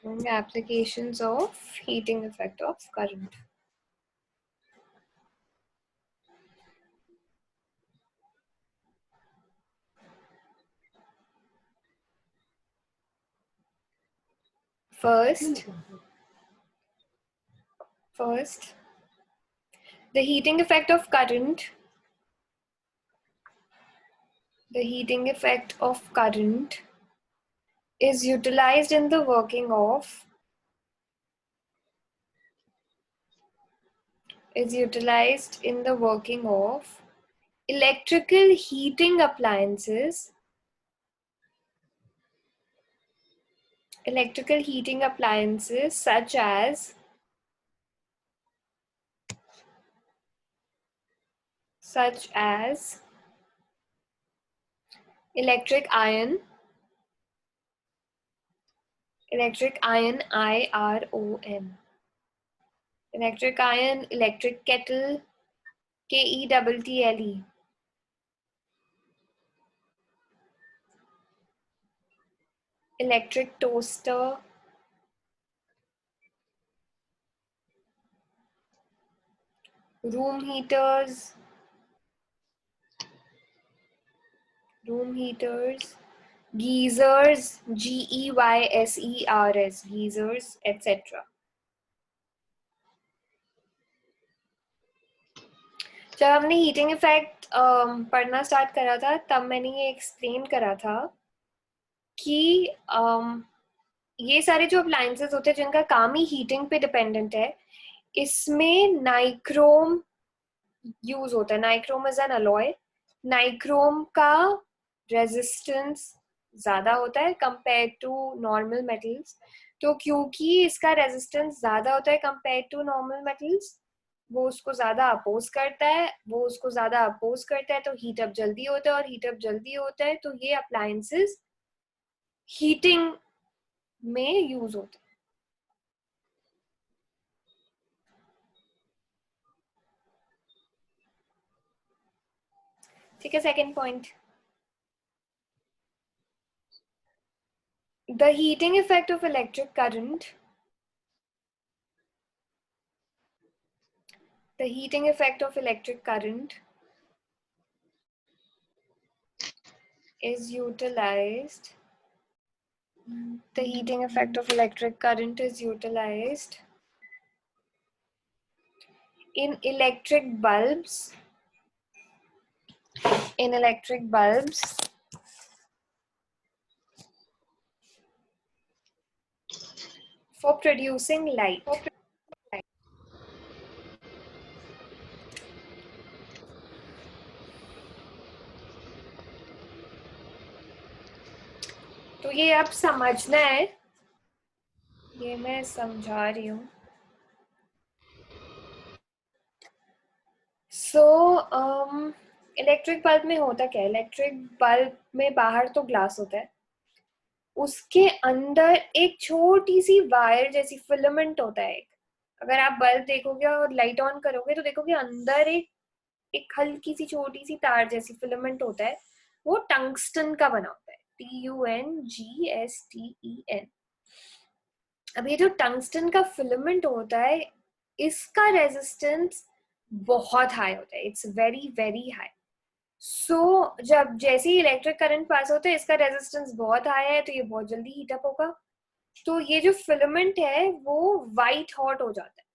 Applications of heating effect of current. First, the heating effect of current. The heating effect of current is utilized in the working of electrical heating appliances such as electric iron, IRON, electric iron, electric kettle, KETTLE, electric toaster, room heaters, geysers, GEYSERS, geysers, etc. जब हमने heating effect पढ़ना start करा था तब मैंने ये explain करा था कि ये सारे जो अप्लायंसेस होते हैं जिनका काम ही हीटिंग पे डिपेंडेंट है, इसमें नाइक्रोम यूज होता है. Nichrome is an alloy. Nichrome का रेजिस्टेंस ज्यादा होता है कंपेयर टू नॉर्मल मेटल्स. तो क्योंकि इसका रेजिस्टेंस ज्यादा होता है कंपेयर टू नॉर्मल मेटल्स, वो उसको ज्यादा अपोज करता है, तो हीट अप जल्दी होता है, और हीट अप जल्दी होता है तो ये अप्लायंसेस हीटिंग में यूज होते हैं. ठीक है. Second point, the heating effect of electric current is utilized in electric bulbs for producing light. तो ये अब समझना है, ये मैं समझा रही हूँ. इलेक्ट्रिक बल्ब में होता क्या है? इलेक्ट्रिक बल्ब में बाहर तो ग्लास होता है, उसके अंदर एक छोटी सी वायर जैसी फिलामेंट होता है. अगर आप बल्ब देखोगे और लाइट ऑन करोगे तो देखोगे अंदर एक हल्की सी छोटी सी तार जैसी फिलामेंट होता है. वो टंगस्टन का बना होता है, TUNGSTEN. अब ये जो टंगस्टन का फिलामेंट होता है, इसका रेजिस्टेंस बहुत हाई होता है. It's very very high. जब जैसे ही इलेक्ट्रिक करंट पास होता है, इसका रेजिस्टेंस बहुत हाई है, तो ये बहुत जल्दी हीट अप होगा. तो ये जो फिलामेंट है वो वाइट हॉट हो जाता है.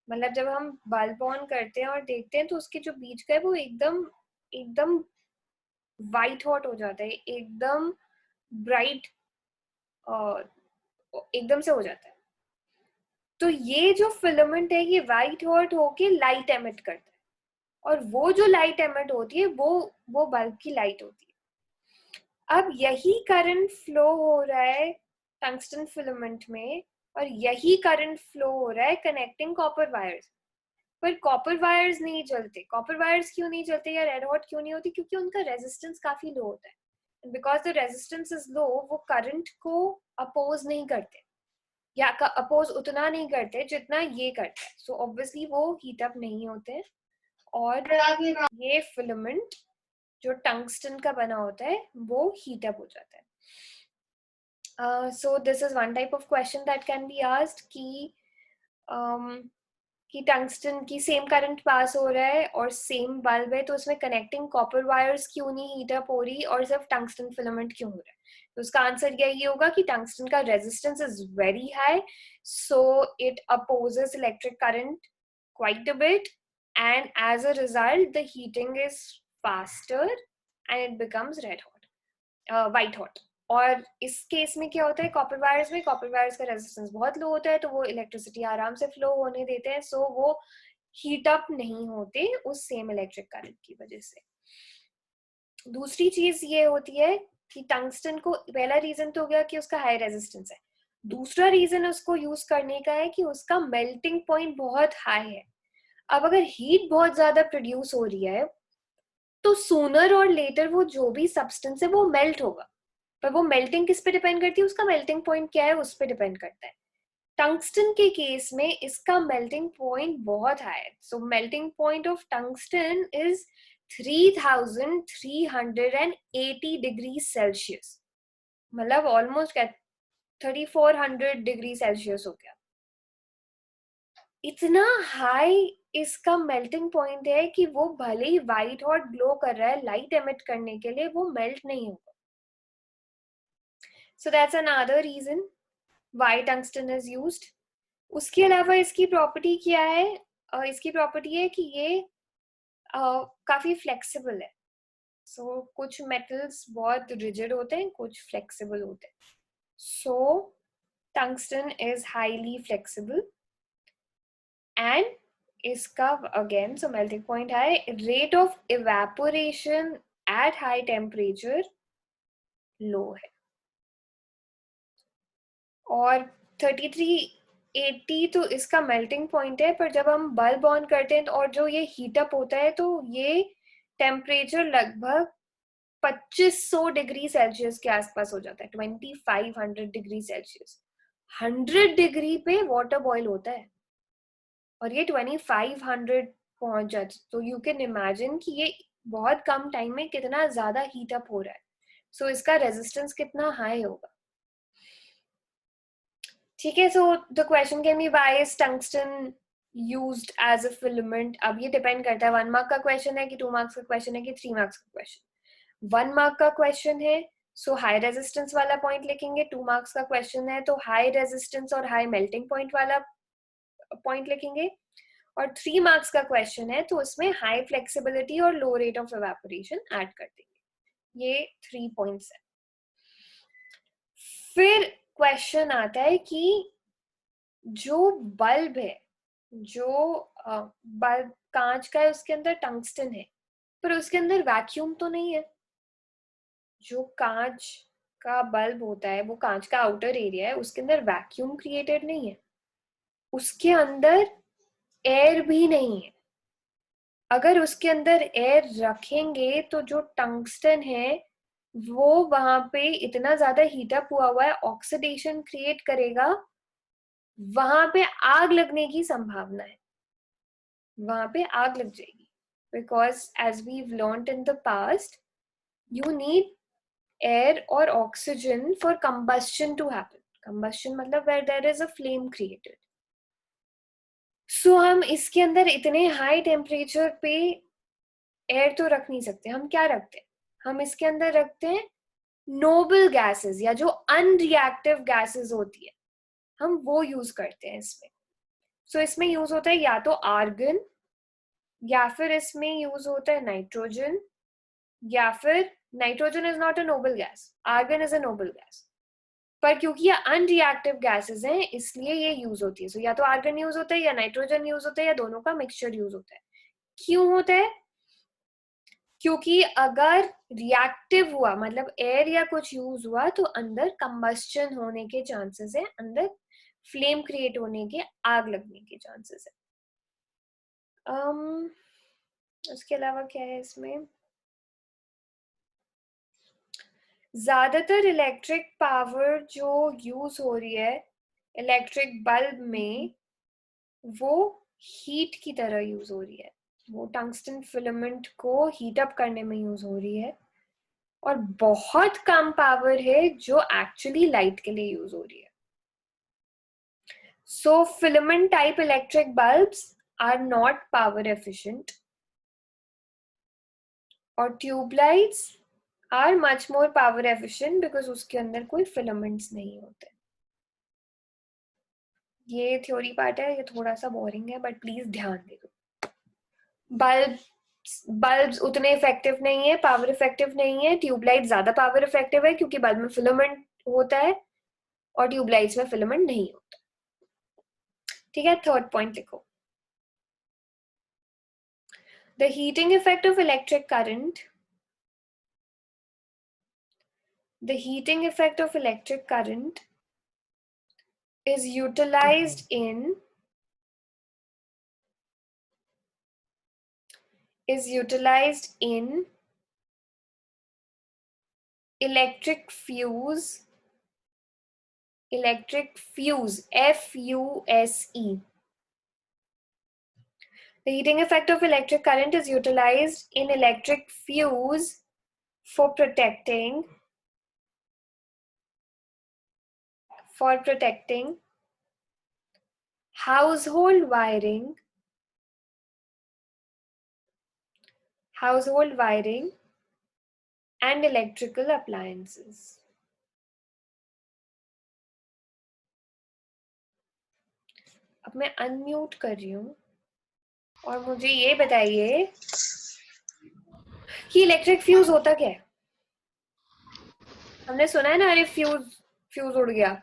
मतलब जब हम बल्ब ऑन करते हैं और देखते हैं तो उसके जो बीच का है वो एकदम वाइट हॉट हो जाता है, एकदम ब्राइट, एकदम से हो जाता है. तो ये जो फिलामेंट है ये वाइट हॉट होके लाइट एमिट करता है, और वो जो लाइट एमिट होती है वो बल्ब की लाइट होती है. अब यही करंट फ्लो हो रहा है टंगस्टन फिलामेंट में, और यही करंट फ्लो हो रहा है कनेक्टिंग कॉपर वायर्स. पर कॉपर वायर्स नहीं जलते. कॉपर वायर्स क्यों नहीं जलते या रेड हॉट क्यों नहीं होती? क्योंकि उनका रेजिस्टेंस काफी लो होता है. Because the resistance is low, वो करंट को अपोज नहीं करते, या अपोज उतना नहीं करते जितना ये करता है. सो ऑब्वियसली वो हीट अप नहीं होते. और ये फिलामेंट जो टंगस्टन का बना होता है वो हीट अप हो जाता है. So this is one type of question that can be asked कि टंगस्टन की सेम करंट पास हो रहा है और सेम बल्ब है, तो उसमें कनेक्टिंग कॉपर वायर्स क्यों नहीं हीट अप हो रही और सिर्फ टंगस्टन फिलामेंट क्यों हो रहा है? तो उसका आंसर यही होगा कि टंगस्टन का resistance is very high, so it opposes electric current quite a bit, and as a result the heating is faster and it becomes white hot. और इस केस में क्या होता है, कॉपर वायर्स में कॉपर वायर्स का resistance बहुत लो होता है, तो वो इलेक्ट्रिसिटी आराम से फ्लो होने देते हैं, सो वो हीट अप नहीं होते उस सेम इलेक्ट्रिक करंट की वजह से। दूसरी चीज ये होती है कि टंगस्टन को, पहला रीजन तो हो गया कि उसका हाई रेजिस्टेंस है, दूसरा रीजन उसको यूज करने का है कि उसका मेल्टिंग पॉइंट बहुत हाई है। अब अगर हीट बहुत ज्यादा प्रोड्यूस हो रही है तो सूनर और लेटर वो जो भी सब्सटेंस है वो मेल्ट होगा, पर वो मेल्टिंग किस पे डिपेंड करती है, उसका मेल्टिंग पॉइंट क्या है उस पे डिपेंड करता है। टंगस्टन के केस में इसका मेल्टिंग पॉइंट बहुत हाई है, so melting point of tungsten is 3380 degree Celsius, मतलब ऑलमोस्ट 3400 डिग्री सेल्सियस हो गया। इतना हाई इसका मेल्टिंग पॉइंट है कि वो भले ही व्हाइट हॉट ग्लो कर रहा है लाइट एमिट करने के लिए, वो मेल्ट नहीं होगा। So that's another reason why tungsten is used. उसके अलावा इसकी प्रॉपर्टी क्या है, इसकी प्रॉपर्टी है कि ये काफी फ्लेक्सिबल है। सो कुछ मेटल्स बहुत रिजिड होते हैं, कुछ फ्लेक्सिबल होते हैं, so tungsten is highly flexible and इसका again so melting point high, rate of evaporation at high temperature low है। और 3380 तो इसका मेल्टिंग पॉइंट है, पर जब हम बल्ब ऑन करते हैं और जो ये हीटअप होता है तो ये टेम्परेचर लगभग 2500 डिग्री सेल्सियस के आसपास हो जाता है, 2500 डिग्री सेल्सियस। 100 डिग्री पे वाटर बॉईल होता है और ये 2500 पहुंच जाता, तो यू कैन इमेजिन कि ये बहुत कम टाइम में कितना ज्यादा हीटअप हो रहा है, सो इसका रेजिस्टेंस कितना हाई होगा। ठीक है, so the question can be why is tungsten used as a filament. अब ये डिपेंड करता है 1 मार्क का क्वेश्चन है कि 2 मार्क्स का क्वेश्चन है कि 3 मार्क्स का क्वेश्चन। 1 मार्क का क्वेश्चन है सो हाई रेजिस्टेंस वाला पॉइंट लिखेंगे, 2 मार्क्स का क्वेश्चन है तो हाई रेजिस्टेंस और हाई मेल्टिंग पॉइंट वाला पॉइंट लिखेंगे, और 3 मार्क्स का क्वेश्चन है तो उसमें हाई फ्लेक्सिबिलिटी और लो रेट ऑफ इवेपोरेशन ऐड कर देंगे। ये 3 पॉइंट्स है। फिर क्वेश्चन आता है कि जो बल्ब है, जो बल्ब कांच का है उसके अंदर टंगस्टन है, पर उसके अंदर वैक्यूम तो नहीं है। जो कांच का बल्ब होता है वो कांच का आउटर एरिया है, उसके अंदर वैक्यूम क्रिएटेड नहीं है, उसके अंदर एयर भी नहीं है। अगर उसके अंदर एयर रखेंगे तो जो टंगस्टन है वो वहां पे इतना ज्यादा हीटअप हुआ है, ऑक्सीडेशन क्रिएट करेगा, वहां पे आग लगने की संभावना है, वहां पे आग लग जाएगी। Because as we learned in the past, you need air और oxygen for combustion to happen. Combustion मतलब where there is a flame created. So हम इसके अंदर इतने हाई टेम्परेचर पे एयर तो रख नहीं सकते। हम क्या रखते हैं, हम इसके अंदर रखते हैं नोबल गैसेस, या जो अनरिएक्टिव गैसेस होती है हम वो यूज करते हैं इसमें। सो इसमें यूज होता है या तो आर्गन, या फिर इसमें यूज होता है नाइट्रोजन, या फिर nitrogen is not a noble gas, argon is a noble gas, पर क्योंकि ये अनरिएक्टिव गैसेस हैं इसलिए ये यूज होती है। सो या तो आर्गन यूज होता है या नाइट्रोजन यूज होता है या दोनों का मिक्सचर यूज होता है। क्यों होता है, क्योंकि अगर रिएक्टिव हुआ मतलब एयर या कुछ यूज हुआ तो अंदर कंबस्शन होने के चांसेस है, अंदर फ्लेम क्रिएट होने के, आग लगने के चांसेस है। उसके अलावा क्या है इसमें, ज्यादातर इलेक्ट्रिक पावर जो यूज हो रही है इलेक्ट्रिक बल्ब में वो हीट की तरह यूज हो रही है, वो टंगस्टन फिलामेंट को हीट अप करने में यूज हो रही है। और बहुत कम पावर है जो एक्चुअली लाइट के लिए यूज हो रही है. So filament type electric bulbs are not power efficient, और tube lights are much more power efficient because उसके अंदर कोई फिलामेंट्स नहीं होते. ये थ्योरी पार्ट है, ये थोड़ा सा बोरिंग है बट प्लीज ध्यान दे दो. बल्ब्स उतने इफेक्टिव नहीं है, पावर इफेक्टिव नहीं है. ट्यूबलाइट ज्यादा पावर इफेक्टिव है क्योंकि बल्ब में फिलामेंट होता है और ट्यूबलाइट्स में फिलामेंट नहीं होता. ठीक है, थर्ड पॉइंट लिखो. The heating effect of electric current. The heating effect of electric current is utilized in electric fuse, F-U-S-E. The heating effect of electric current is utilized in electric fuse for protecting household wiring and electrical appliances. अब मैं unmute कर रही हूँ और मुझे ये बताइए कि इलेक्ट्रिक फ्यूज होता क्या है. हमने सुना है ना, अरे फ्यूज उड़ गया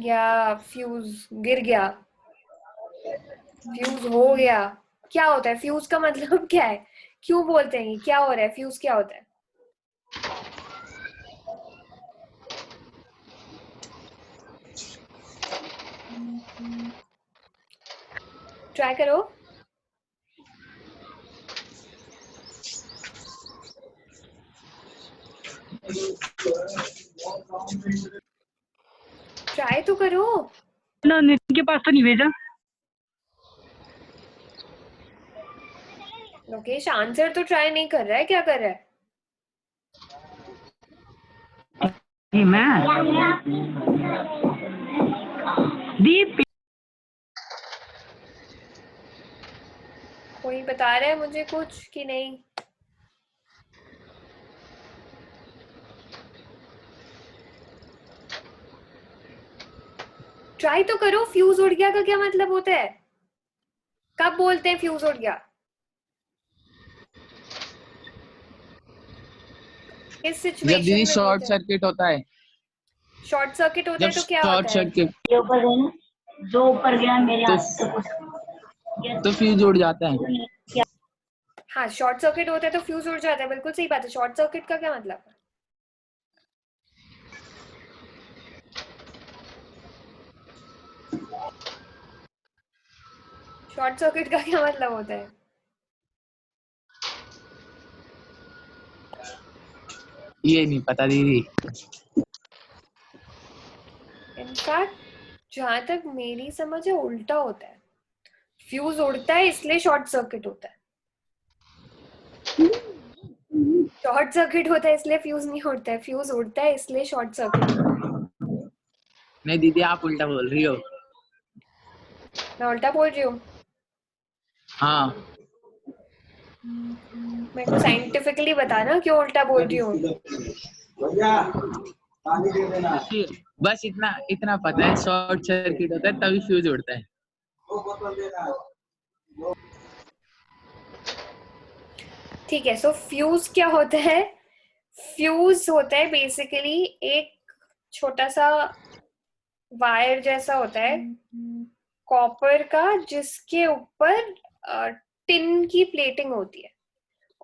या फ्यूज गिर गया, फ्यूज हो गया. क्या होता है फ्यूज का मतलब क्या है, क्यों बोलते हैं, क्या हो रहा है, फ्यूज क्या होता है. ट्राई करो. ट्राई तो करो ना, नितिन के पास तो नहीं भेजा. लोकेश आंसर तो ट्राई नहीं कर रहा है, क्या कर रहा है. मैं दीप कोई बता रहा है मुझे कुछ कि नहीं. ट्राई तो करो. फ्यूज उड़ गया का क्या मतलब होता है, कब बोलते हैं फ्यूज उड़ गया, किस जब दीदी सिचुएशन में शॉर्ट बोलते हैं. सर्किट होता है. शॉर्ट सर्किट होता जब है तो क्या शॉर्ट होता है. सर्किट जो ऊपर गया मेरे हाथ से तो फ्यूज उड़ जाता है. हाँ, शॉर्ट सर्किट होता है तो फ्यूज उड़ जाता है, बिल्कुल सही बात है. शॉर्ट सर्किट का क्या मतलब है. शॉर्ट सर्किट का क्या मतलब होता है. ये नहीं पता दीदी. इनफैक्ट जहां तक मेरी समझ है उल्टा होता है. फ्यूज उड़ता है इसलिए शॉर्ट सर्किट होता है. शॉर्ट सर्किट होता है इसलिए फ्यूज नहीं उड़ता है. फ्यूज उड़ता है इसलिए शॉर्ट सर्किट होता है. नहीं दीदी, आप उल्टा बोल रही हो. मैं उल्टा बोल रही हूँ. हाँ. मेरे को साइंटिफिकली बताना क्यों उल्टा बोल रही हूँ. बस इतना इतना पता है, शॉर्ट सर्किट होता है तभी फ्यूज उड़ता है. ठीक है, सो फ्यूज क्या होता है. फ्यूज होता है बेसिकली एक छोटा सा वायर जैसा होता है कॉपर का, जिसके ऊपर टिन की प्लेटिंग होती है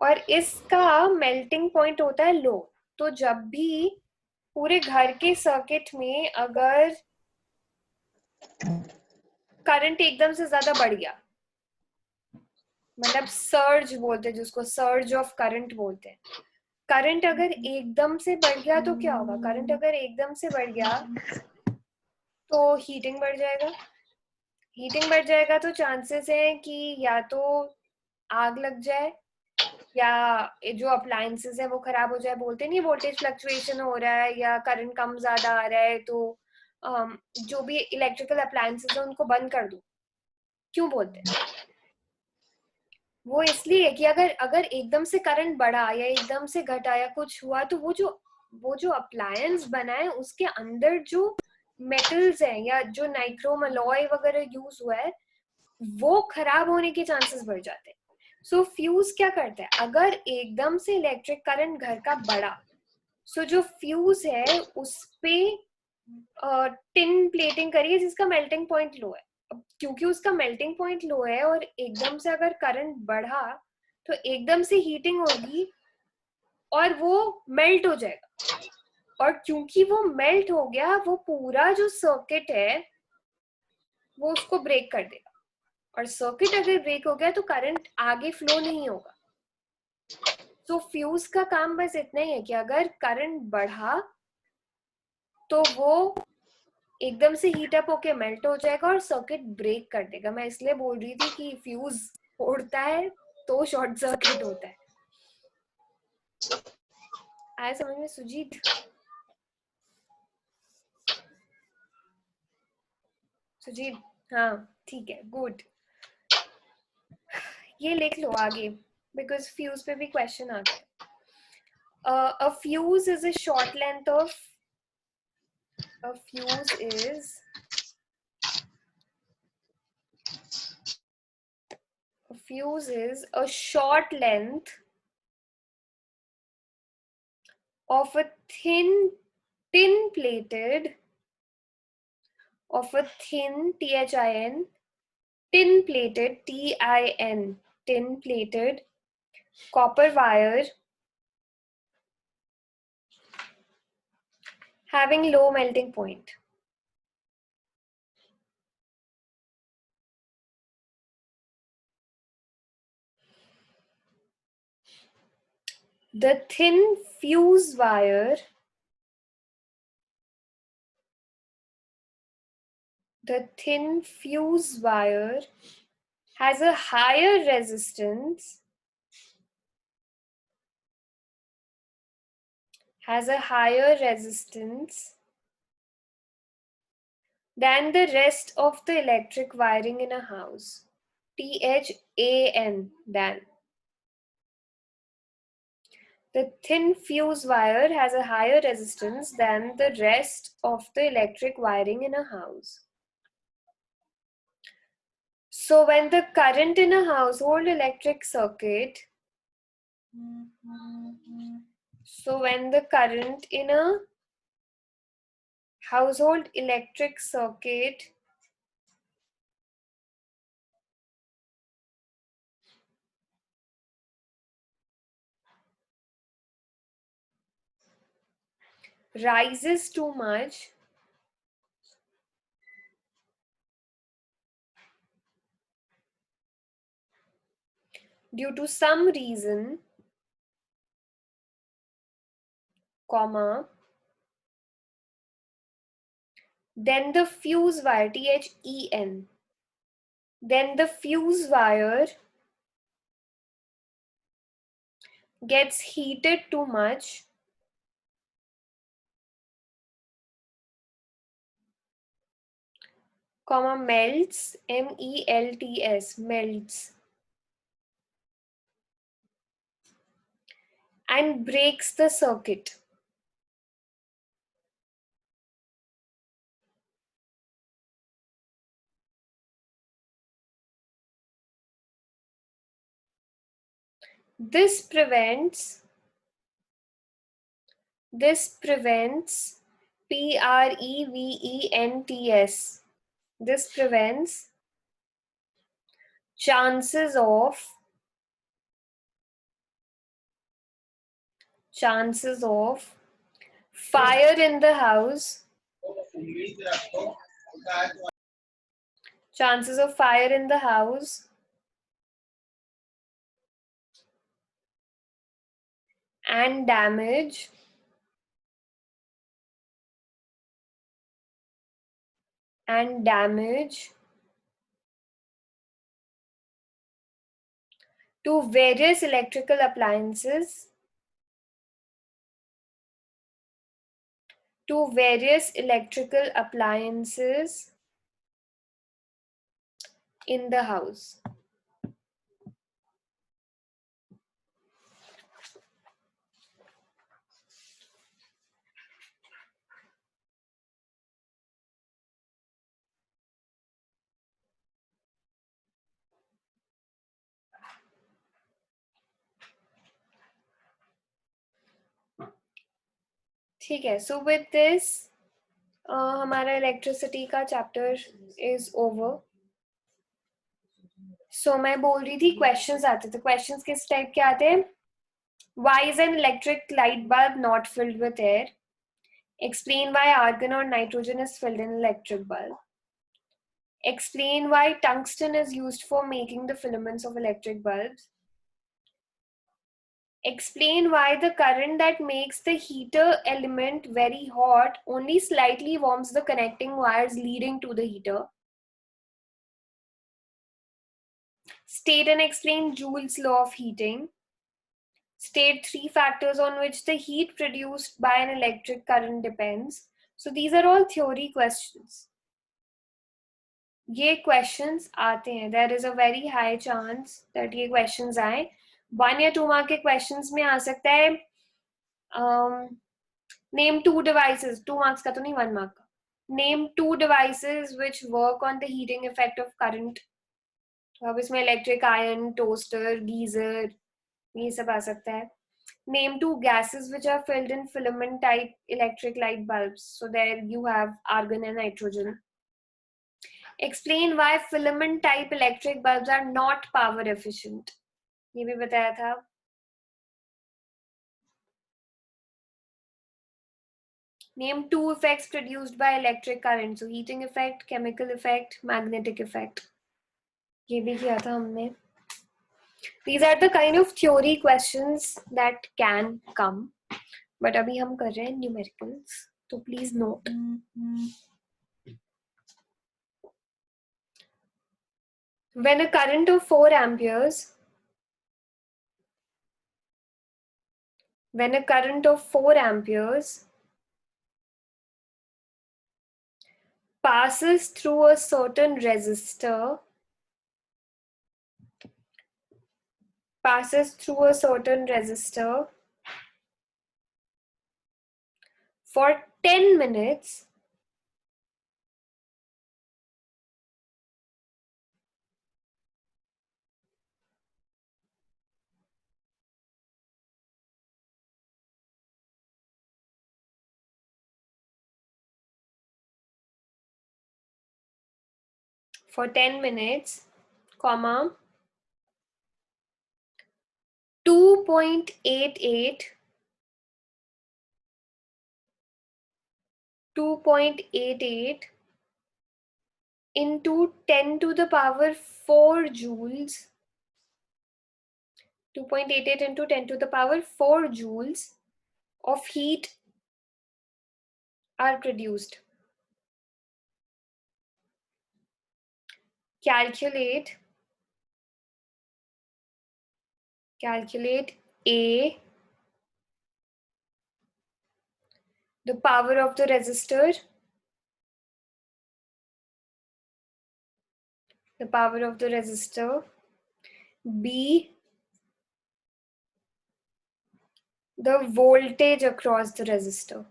और इसका मेल्टिंग पॉइंट होता है लो. तो जब भी पूरे घर के सर्किट में अगर करंट एकदम से ज्यादा बढ़ गया, मतलब सर्ज बोलते हैं जिसको, सर्ज ऑफ करंट बोलते हैं. करंट अगर एकदम से बढ़ गया तो क्या होगा. करंट अगर एकदम से बढ़ गया तो हीटिंग बढ़ जाएगा. हीटिंग बढ़ जाएगा तो चांसेस है कि या तो आग लग जाए या जो अप्लायंसेस है वो खराब हो जाए, बोलते नहीं वोल्टेज फ्लक्चुएशन हो रहा है या करंट कम ज्यादा आ रहा है, तो जो भी इलेक्ट्रिकल अप्लायंसेस है उनको बंद कर दो। क्यों बोलते हैं? वो इसलिए कि अगर अगर एकदम से करंट बढ़ा या एकदम से घटा या कुछ हुआ, तो वो जो अप्लायंस बना है उसके अंदर जो मेटल्स हैं या जो नाइक्रोम अलॉय वगैरह यूज हुआ है वो खराब होने के चांसेस बढ़ जाते हैं। सो फ्यूज क्या करता है, अगर एकदम से इलेक्ट्रिक करंट घर का बढ़ा, सो जो फ्यूज है उस पे टिन प्लेटिंग करिए जिसका मेल्टिंग पॉइंट लो है। अब क्योंकि उसका मेल्टिंग पॉइंट लो है और एकदम से अगर करंट बढ़ा तो एकदम से हीटिंग होगी और वो मेल्ट हो जाएगा, और क्योंकि वो मेल्ट हो गया वो पूरा जो सर्किट है वो उसको ब्रेक कर देगा, और सर्किट अगर ब्रेक हो गया तो करंट आगे फ्लो नहीं होगा। तो फ्यूज का काम बस इतना ही है कि अगर करंट बढ़ा तो वो एकदम से हीट अप होके मेल्ट हो जाएगा और सर्किट ब्रेक कर देगा। मैं इसलिए बोल रही थी कि फ्यूज उड़ता है तो शॉर्ट सर्किट होता है। आया समझ में सुजीत? सुजीत, हाँ ठीक है, गुड। ये लिख लो आगे, बिकॉज फ्यूज पे भी क्वेश्चन आता है। A fuse is a short length of a fuse is a fuse is a short length of a tin plated of a thin THIN tin plated TIN tin plated copper wire having low melting point. The thin fuse wire has a higher resistance than the rest of the electric wiring in a house. THAN, than. The thin fuse wire has a higher resistance than the rest of the electric wiring in a house. So when the current in a household electric circuit, so when the current in a household electric circuit rises too much, due to some reason, comma, then the fuse wire, THEN, then the fuse wire gets heated too much, comma, melts, MELTS, melts, and breaks the circuit. This prevents PREVENTS, this prevents chances of fire in the house, and damage to various electrical appliances in the house. ठीक है, so with this हमारा electricity का chapter is over. सो मैं बोल रही थी questions आते थे. क्वेश्चंस किस टाइप के आते हैं? Why is an electric light bulb not filled with air? Explain why argon or nitrogen is filled in electric bulb. Explain why tungsten is used for making the filaments of electric bulbs. Explain why the current that makes the heater element very hot only slightly warms the connecting wires leading to the heater. State and explain Joule's law of heating. State 3 factors on which the heat produced by an electric current depends. So these are all theory questions. ये questions आते हैं. There is a very high chance that ये questions आए. 1 या 2 mark के questions में आ सकता है name 2 devices. 2 marks का तो नहीं, 1 mark का. Name 2 devices which work on the heating effect of current. तो अब इसमें electric iron, toaster, geyser ये सब आ सकता है. Name 2 gases which are filled in filament type electric light bulbs. So there you have argon and nitrogen. Explain why filament type electric bulbs are not power efficient. ये भी बताया था. Name 2 effects produced by electric current. So heating effect, chemical effect, magnetic effect. ये भी किया था हमने. These are the kind of theory questions that can come. But अभी हम कर रहे हैं numericals. So please note. When a current of 4 amperes passes through a certain resistor for 10 minutes, comma 2.88 into 10 to the power 4 joules, 2.88 into 10 to the power 4 joules of heat are produced. Calculate A, the power of the resistor, B, the voltage across the resistor.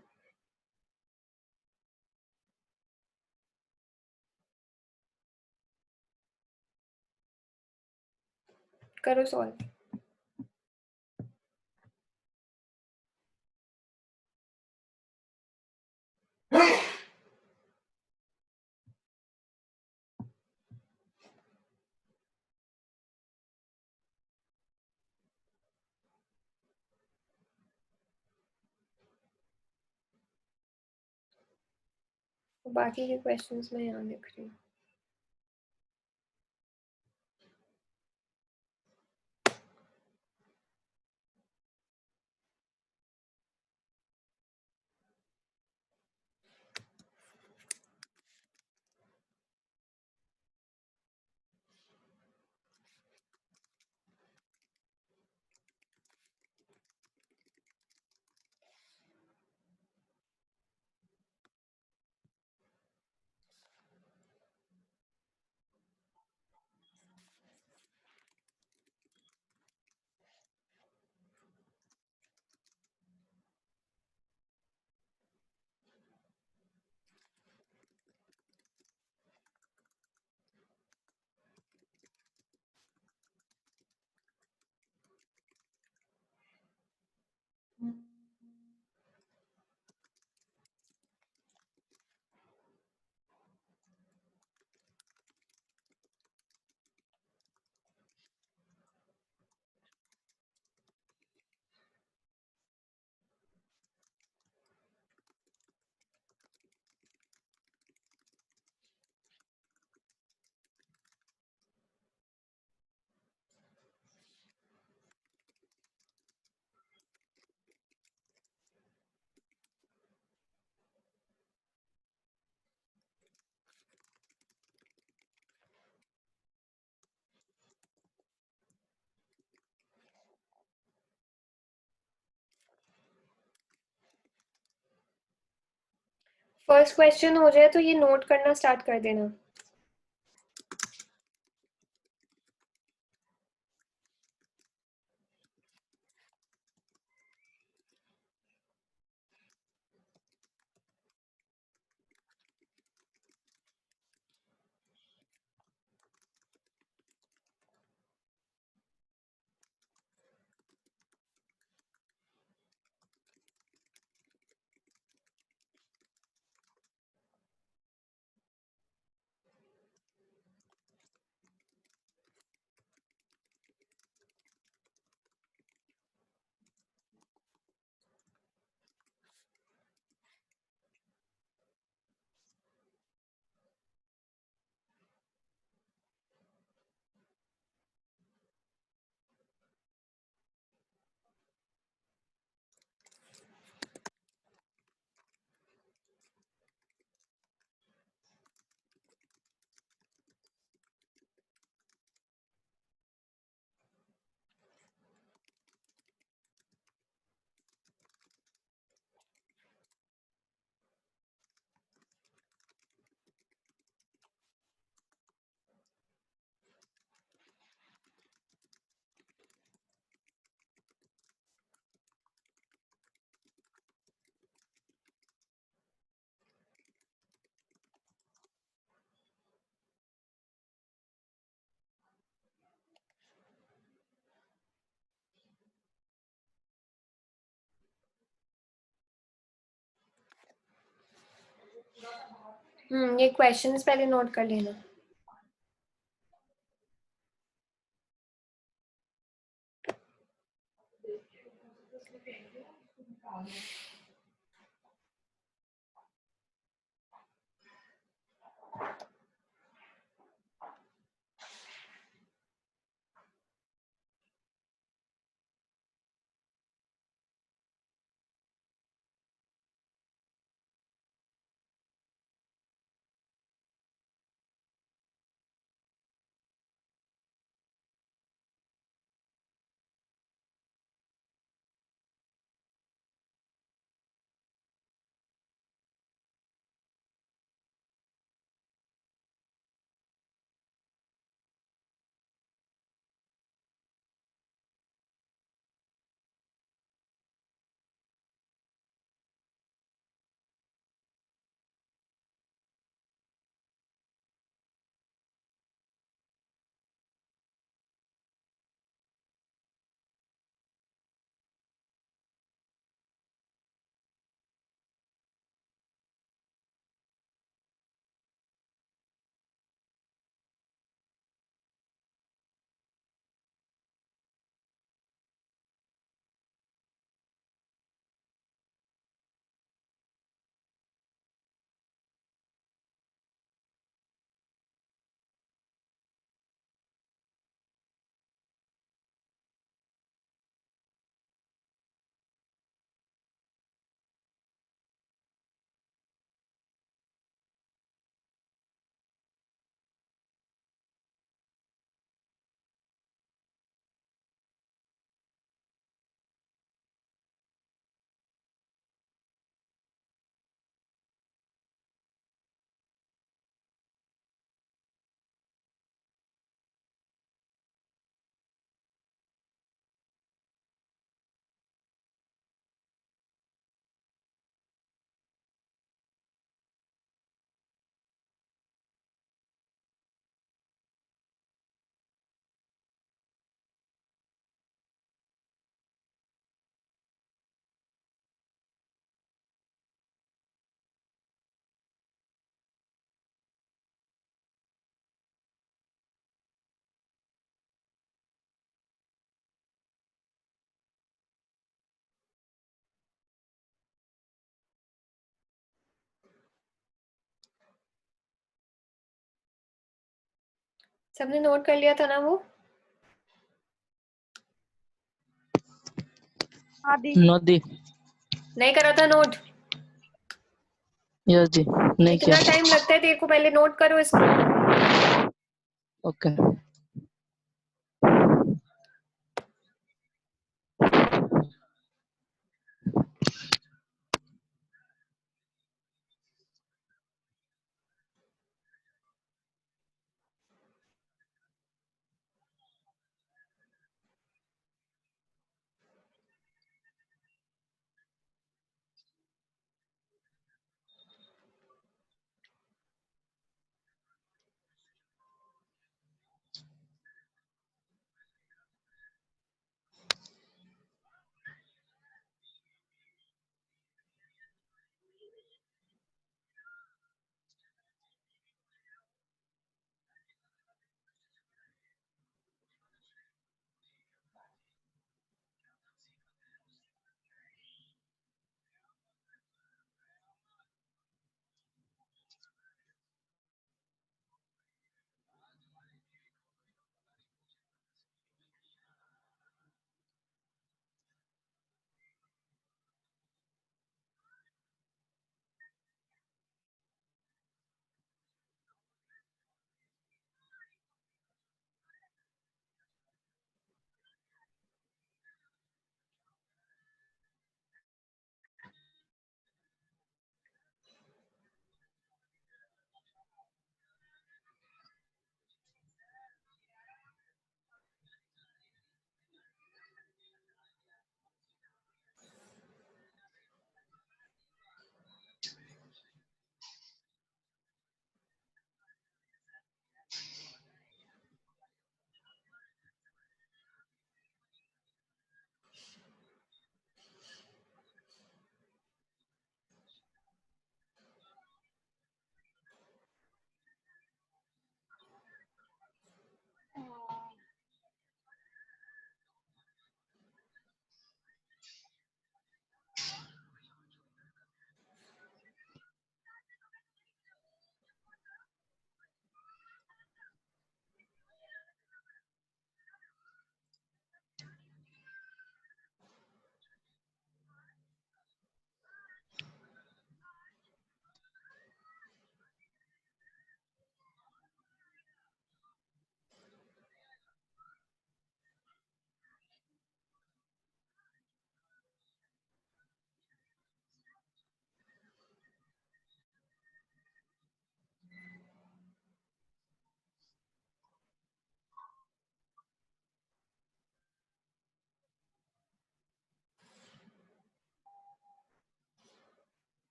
करो solve. बाकी के questions मैं यहाँ लिख रही हूँ. First question हो जाए तो ये नोट करना स्टार्ट कर देना। ये क्वेश्चंस पहले नोट कर लेना। सबने नोट कर लिया था ना वो? नदी। नहीं करा था नोट? यस जी, नहीं कितना किया। टाइम लगता है तेरे को? पहले नोट करो इसको। ओके।